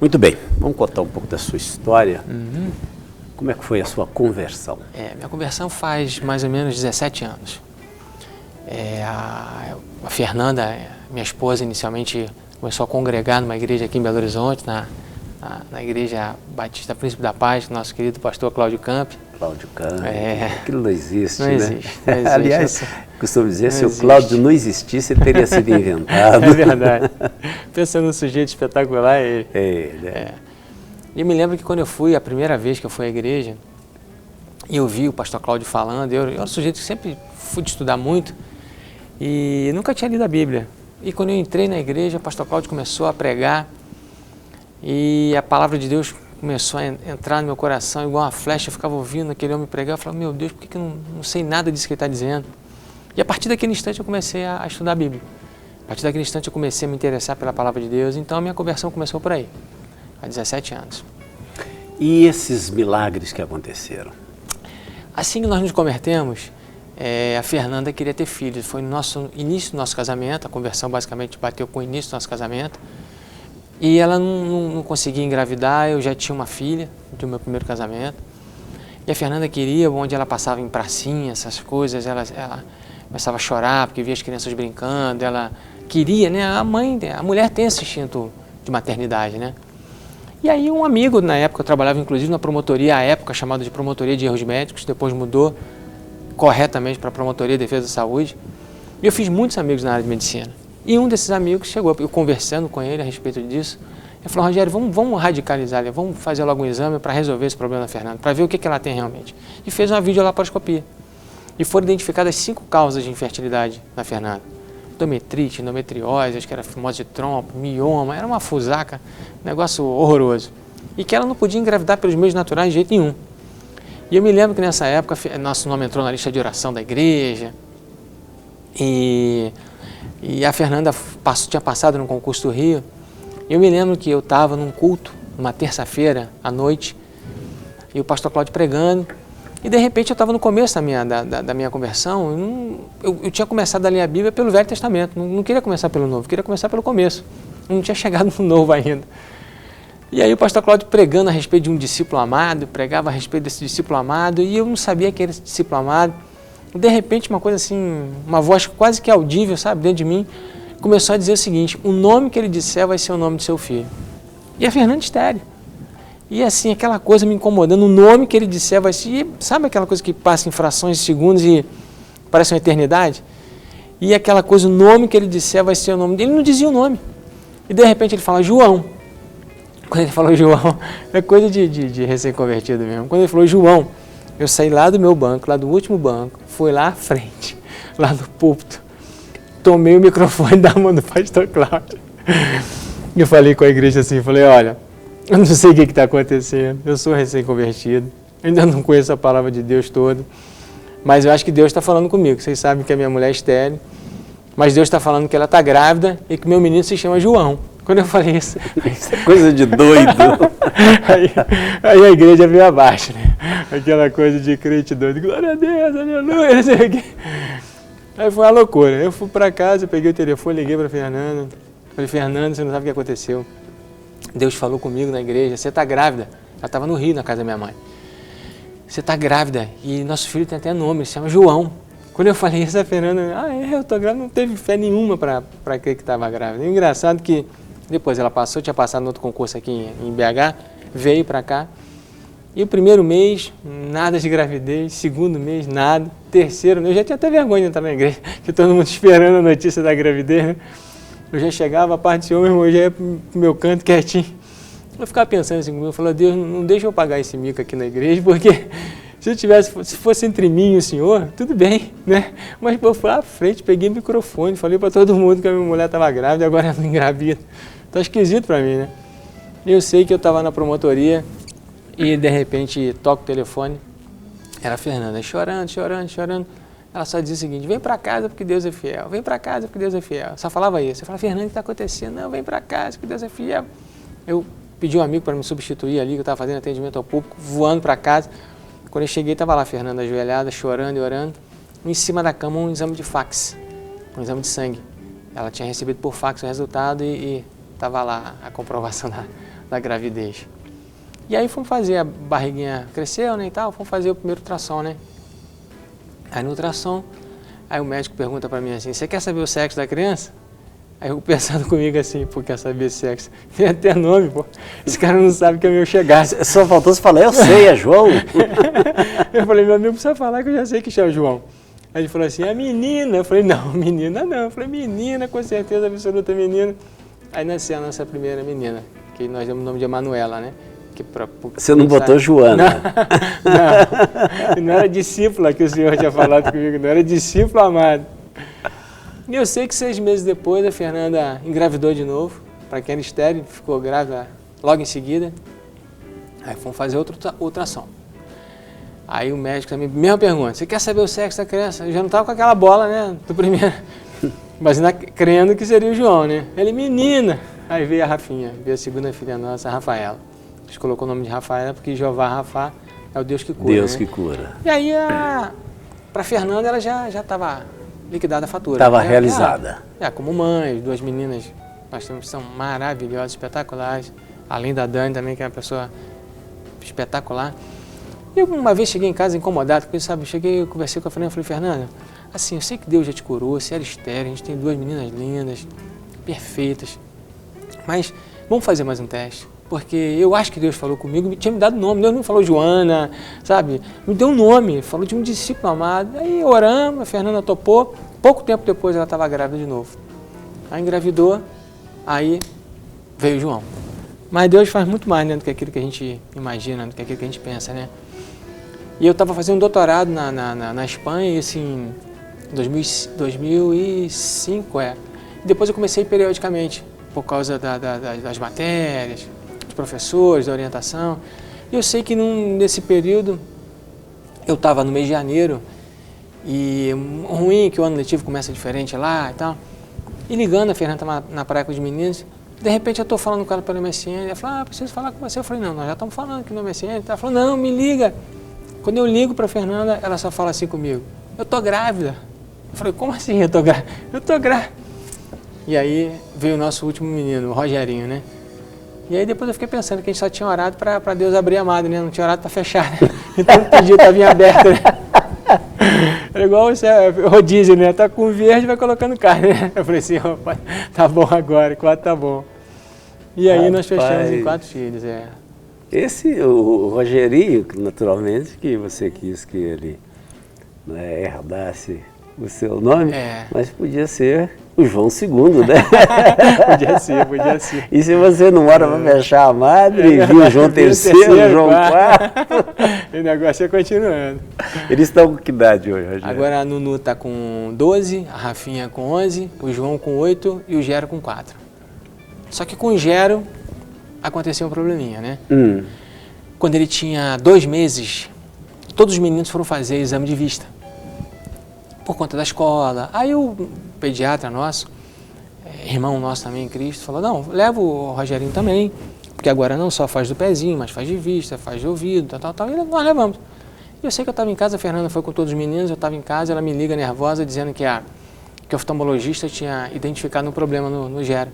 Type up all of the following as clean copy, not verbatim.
Muito bem, vamos contar um pouco da sua história. Como é que foi a sua conversão? Minha conversão faz mais ou menos 17 anos. A Fernanda, minha esposa, inicialmente começou a congregar numa igreja aqui em Belo Horizonte, na Igreja Batista Príncipe da Paz, com nosso querido pastor Cláudio Camp. Cláudio Camp, aquilo não existe, não né? Existe, não existe. Aliás, costumo dizer, se o existe. Cláudio não existisse, ele teria sido inventado. É verdade. Pensando num sujeito espetacular, ele. E eu me lembro que quando eu fui, a primeira vez que eu fui à igreja, e eu vi o pastor Cláudio falando, eu era um sujeito que sempre fui de estudar muito, e nunca tinha lido a Bíblia. E quando eu entrei na igreja, o pastor Cláudio começou a pregar, e a palavra de Deus começou a entrar no meu coração igual uma flecha. Eu ficava ouvindo aquele homem pregar, eu falava, meu Deus, por que eu não sei nada disso que ele está dizendo? E a partir daquele instante eu comecei a estudar a Bíblia. A partir daquele instante eu comecei a me interessar pela palavra de Deus, então a minha conversão começou por aí, há 17 anos. E esses milagres que aconteceram? Assim que nós nos convertemos, a Fernanda queria ter filhos. Foi no início do nosso casamento, a conversão basicamente bateu com o início do nosso casamento. E ela não conseguia engravidar, eu já tinha uma filha do meu primeiro casamento. E a Fernanda queria, onde ela passava em pracinha, essas coisas, ela começava a chorar porque via as crianças brincando, ela queria, né? A mulher tem esse instinto de maternidade, né? E aí um amigo, na época eu trabalhava inclusive na promotoria, à época chamada de Promotoria de Erros Médicos, depois mudou corretamente para a Promotoria de Defesa da Saúde. E eu fiz muitos amigos na área de medicina. E um desses amigos chegou, eu conversando com ele a respeito disso, ele falou, Rogério, vamos radicalizar, vamos fazer logo um exame para resolver esse problema da Fernanda, para ver o que ela tem realmente. E fez uma videolaparoscopia. E foram identificadas 5 causas de infertilidade na Fernanda. Endometrite, endometriose, acho que era fimose de trompa, mioma, era uma fusaca, um negócio horroroso. E que ela não podia engravidar pelos meios naturais de jeito nenhum. E eu me lembro que nessa época, nosso nome entrou na lista de oração da igreja, e a Fernanda tinha passado no concurso do Rio. Eu me lembro que eu estava num culto, numa terça-feira à noite, e o pastor Cláudio pregando, e de repente eu estava no começo da minha conversão, eu tinha começado a ler a Bíblia pelo Velho Testamento, não queria começar pelo Novo, queria começar pelo começo, não tinha chegado no Novo ainda. E aí o pastor Cláudio pregando a respeito de um discípulo amado, pregava a respeito desse discípulo amado, e eu não sabia que era esse discípulo amado. De repente, uma coisa assim, uma voz quase que audível, sabe, dentro de mim, começou a dizer o seguinte, o nome que ele disser vai ser o nome do seu filho. E a Fernanda estéril. E assim, aquela coisa me incomodando, o nome que ele disser vai ser, sabe aquela coisa que passa em frações de segundos e parece uma eternidade? E aquela coisa, o nome que ele disser vai ser o nome dele, ele não dizia o nome. E de repente ele fala, João. Quando ele falou João, é coisa de recém-convertido mesmo. Quando ele falou João, eu saí lá do meu banco, lá do último banco, fui lá à frente, lá no púlpito, tomei o microfone da mão do pastor Cláudio. E eu falei com a igreja assim, falei, olha, eu não sei o que está acontecendo, eu sou recém-convertido, ainda não conheço a palavra de Deus toda, mas eu acho que Deus está falando comigo. Vocês sabem que a minha mulher é estéril, mas Deus está falando que ela está grávida e que meu menino se chama João. Quando eu falei isso... Isso é coisa de doido. aí a igreja veio abaixo, né? Aquela coisa de crente doido. Glória a Deus, aleluia, não sei o quê. Aí foi uma loucura. Eu fui para casa, peguei o telefone, liguei para Fernanda. Falei, Fernanda, você não sabe o que aconteceu. Deus falou comigo na igreja, você está grávida. Ela estava no Rio, na casa da minha mãe. Você está grávida e nosso filho tem até nome, ele se chama João. Quando eu falei isso, a Fernanda, eu estou grávida, não teve fé nenhuma para crer que estava grávida. E o engraçado que depois ela passou, tinha passado no outro concurso aqui em BH, veio para cá. E o primeiro mês, nada de gravidez. Segundo mês, nada. Terceiro mês, eu já tinha até vergonha de entrar na igreja, que todo mundo esperando a notícia da gravidez, né? Eu já chegava, a parte de homem, meu irmão já ia pro meu canto quietinho. Eu ficava pensando assim comigo, eu falava, Deus, não deixa eu pagar esse mico aqui na igreja, porque se fosse entre mim e o senhor, tudo bem, né? Mas eu fui à frente, peguei o microfone, falei para todo mundo que a minha mulher estava grávida e agora ela não engravida. Tá esquisito para mim, né? Eu sei que eu estava na promotoria e de repente toco o telefone, era a Fernanda, chorando. Ela só dizia o seguinte, vem para casa porque Deus é fiel, vem para casa porque Deus é fiel. Só falava isso. Eu falava, Fernanda, o que está acontecendo? Não, vem para casa porque Deus é fiel. Eu pedi um amigo para me substituir ali, que eu estava fazendo atendimento ao público, voando para casa. Quando eu cheguei, estava lá a Fernanda ajoelhada, chorando e orando. Em cima da cama, um exame de fax, um exame de sangue. Ela tinha recebido por fax o resultado e estava lá a comprovação da gravidez. E aí fomos fazer, a barriguinha cresceu, né, e tal, fomos fazer o primeiro ultrassom, né. Aí no ultrassom, aí o médico pergunta pra mim assim, você quer saber o sexo da criança? Aí eu pensando comigo assim, pô, quer saber sexo? Tem até nome, pô. Esse cara não sabe que é meu chegasse. Só faltou você falar, eu sei, é João. Eu falei, meu amigo, precisa falar que eu já sei que chama João. Aí ele falou assim, é menina. Eu falei, não, menina não. Eu falei, menina, com certeza absoluta, menina. Aí nasceu a nossa primeira menina, que nós demos o nome de Emanuela, né? Que você não botou Joana? Não, não era discípula que o senhor tinha falado comigo, não era discípulo amado. E eu sei que 6 meses depois a Fernanda engravidou de novo, para quem era estéril, ficou grávida logo em seguida. Aí fomos fazer outro ultrassom. Aí o médico também, mesma pergunta, você quer saber o sexo da criança? Eu já não estava com aquela bola, né, do primeiro, mas ainda crendo que seria o João, né? Ele, menina. Aí veio a Rafinha, veio a segunda filha nossa, a Rafaela. A gente colocou o nome de Rafaela porque Jeová Rafa é o Deus que cura, Deus, né? que cura. E aí, para Fernanda, ela já estava liquidada a fatura. Estava realizada. Como mãe, 2 meninas, nós temos, são maravilhosas, espetaculares. Além da Dani também, que é uma pessoa espetacular. E eu uma vez cheguei em casa incomodado, porque, sabe, cheguei, conversei com a Fernanda, falei, Fernanda, assim, eu sei que Deus já te curou, você era estéril, a gente tem 2 meninas lindas, perfeitas, mas vamos fazer mais um teste. Porque eu acho que Deus falou comigo, tinha me dado nome, Deus não falou Joana, sabe? Me deu um nome, falou de um discípulo amado. Aí oramos, a Fernanda topou, pouco tempo depois ela estava grávida de novo. Aí engravidou, aí veio o João. Mas Deus faz muito mais, né, do que aquilo que a gente imagina, do que aquilo que a gente pensa, né? E eu estava fazendo um doutorado na Espanha, e assim, em 2005, E depois eu comecei periodicamente, por causa das matérias, dos professores, da orientação. E eu sei que nesse período, eu estava no mês de janeiro, e ruim que o ano letivo começa diferente lá e tal. E ligando, a Fernanda estava na praia com os meninos, de repente eu estou falando com ela pelo MSN, ela falou, preciso falar com você. Eu falei, não, nós já estamos falando aqui no MSN. Ela falou, não, me liga. Quando eu ligo para a Fernanda, ela só fala assim comigo, eu estou grávida. Eu falei, como assim eu estou grávida? Eu estou grávida. E aí veio o nosso último menino, o Rogerinho, né? E aí depois eu fiquei pensando que a gente só tinha orado para Deus abrir a madre, né? Não tinha orado para fechar, né? Então o pedido estava em aberto, né? Era igual o rodízio, né? Tá com verde, vai colocando carne, né? Eu falei assim, opa, tá bom agora, 4 tá bom. E aí nós fechamos em 4 filhos, o Rogerinho, naturalmente, que você quis que ele, né, herdasse o seu nome, mas podia ser o João II, né? Podia ser. E se você não ora para fechar a madre, viu o João III, João IV... O negócio é continuando. Eles estão com que idade hoje, Rogério? Agora a Nunu está com 12, a Rafinha com 11, o João com 8 e o Gero com 4. Só que com o Gero aconteceu um probleminha, né? Quando ele tinha 2 meses, todos os meninos foram fazer exame de vista. Por conta da escola. Aí o pediatra nosso, irmão nosso também em Cristo, falou, não, leva o Rogerinho também, porque agora não só faz do pezinho, mas faz de vista, faz de ouvido, tal, e nós levamos. E eu sei que eu estava em casa, a Fernanda foi com todos os meninos, eu estava em casa, ela me liga nervosa, dizendo que o oftalmologista tinha identificado um problema no Gero.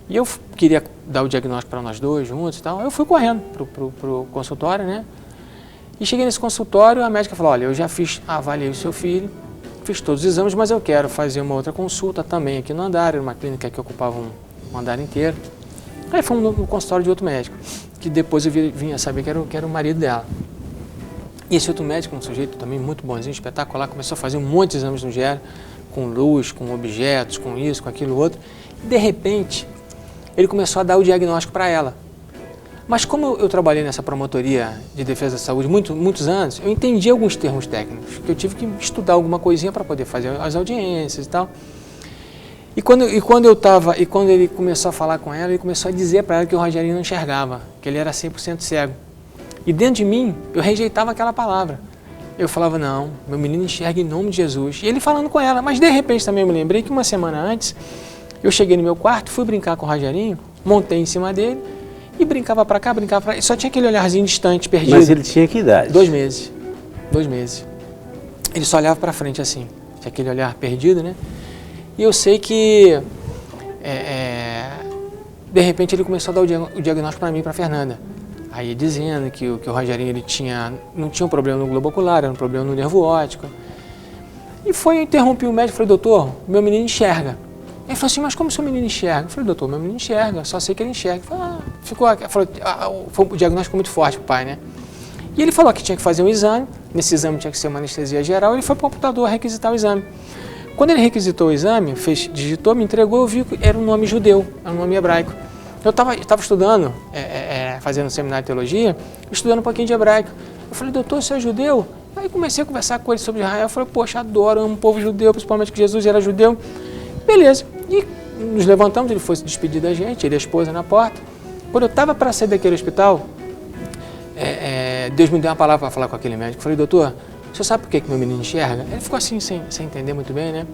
E eu queria dar o diagnóstico para nós dois juntos e tal, eu fui correndo pro consultório, né? E cheguei nesse consultório, a médica falou, olha, eu já avaliei o seu filho, fiz todos os exames, mas eu quero fazer uma outra consulta também aqui no andar, era uma clínica que ocupava um andar inteiro. Aí fomos no consultório de outro médico, que depois eu vinha saber que era o marido dela. E esse outro médico, um sujeito também muito bonzinho, espetacular, começou a fazer um monte de exames no Gero, com luz, com objetos, com isso, com aquilo outro. E de repente, ele começou a dar o diagnóstico para ela. Mas como eu trabalhei nessa promotoria de defesa da saúde muitos anos, eu entendi alguns termos técnicos, que eu tive que estudar alguma coisinha para poder fazer as audiências e tal. E quando ele começou a falar com ela, ele começou a dizer para ela que o Rogerinho não enxergava, que ele era 100% cego. E dentro de mim, eu rejeitava aquela palavra. Eu falava, não, meu menino enxerga em nome de Jesus. E ele falando com ela, mas de repente também eu me lembrei que uma semana antes, eu cheguei no meu quarto, fui brincar com o Rogerinho, montei em cima dele, e brincava pra cá, brincava pra lá, e só tinha aquele olharzinho distante, perdido. Mas ele tinha que idade? 2 meses. 2 meses. Ele só olhava pra frente assim, tinha aquele olhar perdido, né? E eu sei que de repente ele começou a dar o diagnóstico para mim e para a Fernanda. Aí dizendo que o Rogerinho ele não tinha um problema no globo ocular, era um problema no nervo óptico. E eu interrompi o médico e falei, doutor, meu menino enxerga. Ele falou assim, mas como seu menino enxerga? Eu falei, doutor, meu menino enxerga, só sei que ele enxerga. O diagnóstico ficou muito forte pro pai, né? E ele falou que tinha que fazer um exame, nesse exame tinha que ser uma anestesia geral, ele foi para o computador requisitar o exame. Quando ele requisitou o exame, digitou, me entregou, eu vi que era um nome judeu, era um nome hebraico. Eu estava estudando, fazendo um seminário de teologia, estudando um pouquinho de hebraico. Eu falei, doutor, você é judeu? Aí comecei a conversar com ele sobre Israel, eu falei, poxa, adoro, amo o povo judeu, principalmente que Jesus era judeu. Beleza, e nos levantamos, ele foi se despedir da gente, ele e a esposa na porta. Quando eu estava para sair daquele hospital, Deus me deu uma palavra para falar com aquele médico. Eu falei, doutor, o senhor sabe por que meu menino enxerga? Ele ficou assim, sem entender muito bem, né?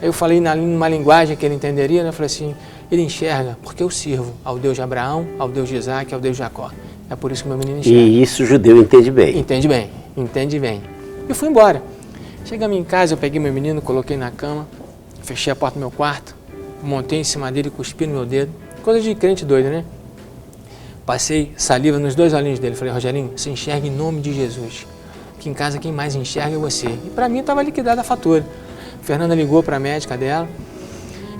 Aí eu falei numa linguagem que ele entenderia, né? Eu falei assim, ele enxerga porque eu sirvo ao Deus de Abraão, ao Deus de Isaac, ao Deus de Jacó. É por isso que meu menino enxerga. E isso o judeu entende bem. Entende bem, entende bem. E fui embora. Chegamos em casa, eu peguei meu menino, coloquei na cama, fechei a porta do meu quarto, montei em cima dele, cuspi no meu dedo. Coisa de crente doido, né? Passei saliva nos 2 olhinhos dele. Falei, Rogerinho, você enxerga em nome de Jesus. Aqui em casa quem mais enxerga é você. E para mim estava liquidada a fatura. A Fernanda ligou para a médica dela,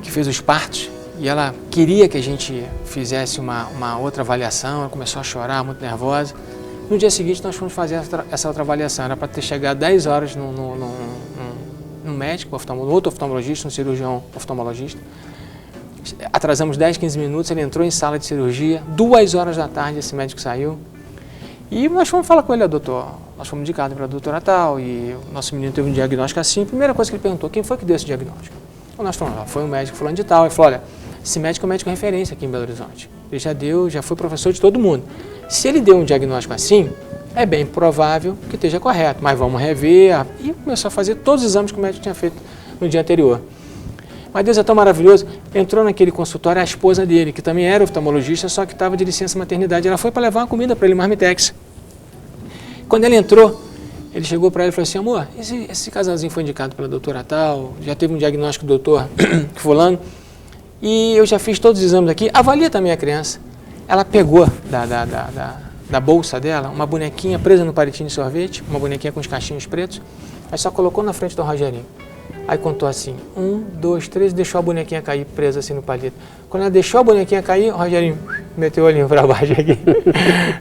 que fez os partos, e ela queria que a gente fizesse uma outra avaliação. Ela começou a chorar, muito nervosa. No dia seguinte nós fomos fazer essa outra avaliação. Era para ter chegado 10 horas no médico, outro oftalmologista, um cirurgião oftalmologista. Atrasamos 10, 15 minutos, ele entrou em sala de cirurgia, 2 horas da tarde esse médico saiu. E nós fomos falar com ele, doutor, nós fomos indicados para a doutora tal, e o nosso menino teve um diagnóstico assim. A primeira coisa que ele perguntou, quem foi que deu esse diagnóstico? Então nós falamos, foi um médico fulano de tal. Ele falou, olha, esse médico é um médico referência aqui em Belo Horizonte. Ele já foi professor de todo mundo. Se ele deu um diagnóstico assim, é bem provável que esteja correto, mas vamos rever. E começou a fazer todos os exames que o médico tinha feito no dia anterior. Mas Deus é tão maravilhoso, entrou naquele consultório a esposa dele, que também era oftalmologista, só que estava de licença maternidade. Ela foi para levar uma comida para ele, marmitex. Quando ele entrou, ele chegou para ela e falou assim, amor, esse casalzinho foi indicado pela doutora tal, já teve um diagnóstico do doutor fulano, e eu já fiz todos os exames aqui, avalia também a criança. Ela pegou da bolsa dela uma bonequinha presa no palitinho de sorvete, uma bonequinha com os cachinhos pretos, aí só colocou na frente do Rogerinho. Aí contou assim, 1, 2, 3, deixou a bonequinha cair presa assim no palito. Quando ela deixou a bonequinha cair, o Rogerinho meteu o olhinho para baixo aqui.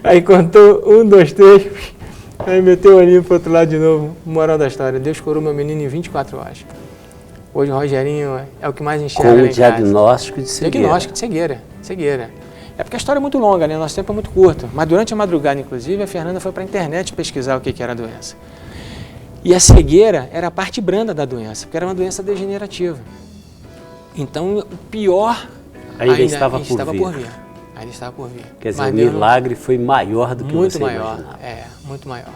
Aí contou 1, 2, 3, aí meteu o olhinho para o outro lado de novo. Moral da história, Deus curou meu menino em 24 horas. Hoje o Rogerinho é o que mais enxerga com o diagnóstico de cegueira. Diagnóstico de cegueira. É porque a história é muito longa, né? Nosso tempo é muito curto. Mas durante a madrugada, inclusive, a Fernanda foi para a internet pesquisar o que era a doença. E a cegueira era a parte branda da doença, porque era uma doença degenerativa. Então, o pior ainda estava por vir. Ainda estava por vir. Quer dizer, o milagre foi maior do que você imaginava. Muito maior.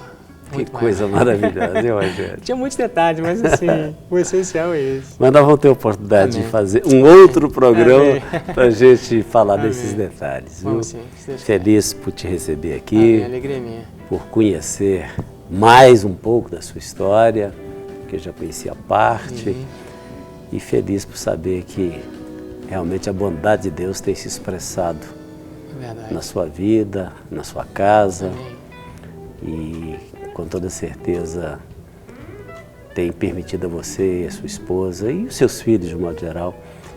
Que coisa maravilhosa, hein, Rogério? Tinha muitos detalhes, mas assim, o essencial é esse. Mas nós vamos ter a oportunidade de fazer um outro programa para a gente falar desses detalhes. Vamos sim. Feliz por te receber aqui. Alegria minha. Por conhecer mais um pouco da sua história, que eu já conhecia parte. E feliz por saber que realmente a bondade de Deus tem se expressado na sua vida, na sua casa. E com toda certeza tem permitido a você, a sua esposa e os seus filhos, de modo geral,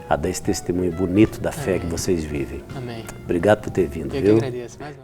a dar esse testemunho bonito da fé que vocês vivem. Amém. Obrigado por ter vindo. Eu que agradeço. Mais uma vez.